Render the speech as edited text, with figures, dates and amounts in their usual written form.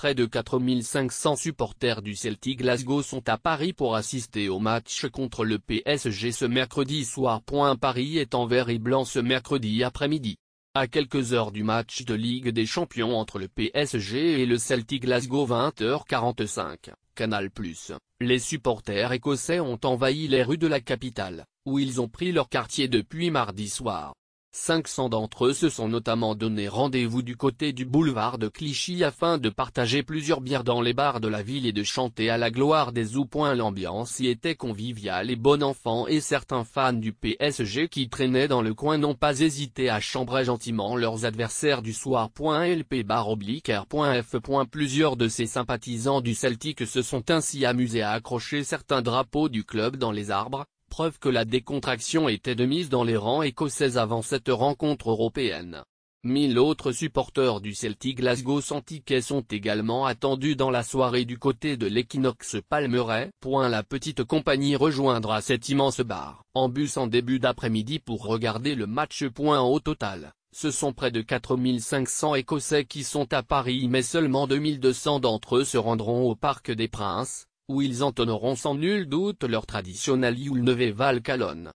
Près de 4500 supporters du Celtic Glasgow sont à Paris pour assister au match contre le PSG ce mercredi soir. Paris est en vert et blanc ce mercredi après-midi. À quelques heures du match de Ligue des Champions entre le PSG et le Celtic Glasgow 20h45, Canal+, les supporters écossais ont envahi les rues de la capitale, où ils ont pris leur quartier depuis mardi soir. 500 d'entre eux se sont notamment donné rendez-vous du côté du boulevard de Clichy afin de partager plusieurs bières dans les bars de la ville et de chanter à la gloire des ou. L'ambiance y était conviviale et bon enfant, et certains fans du PSG qui traînaient dans le coin n'ont pas hésité à chambrer gentiment leurs adversaires du soir. lp_r.f. Plusieurs de ces sympathisants du Celtic se sont ainsi amusés à accrocher certains drapeaux du club dans les arbres, preuve que la décontraction était de mise dans les rangs écossais avant cette rencontre européenne. 1000 autres supporters du Celtic Glasgow sans ticket sont également attendus dans la soirée du côté de l'Equinox Palmeraie. La petite compagnie rejoindra cet immense bar en bus en début d'après-midi pour regarder le match. Au total, ce sont près de 4500 Écossais qui sont à Paris, mais seulement 2200 d'entre eux se rendront au Parc des Princes, où ils entonneront sans nul doute leur traditionnel You'll Never Walk Alone.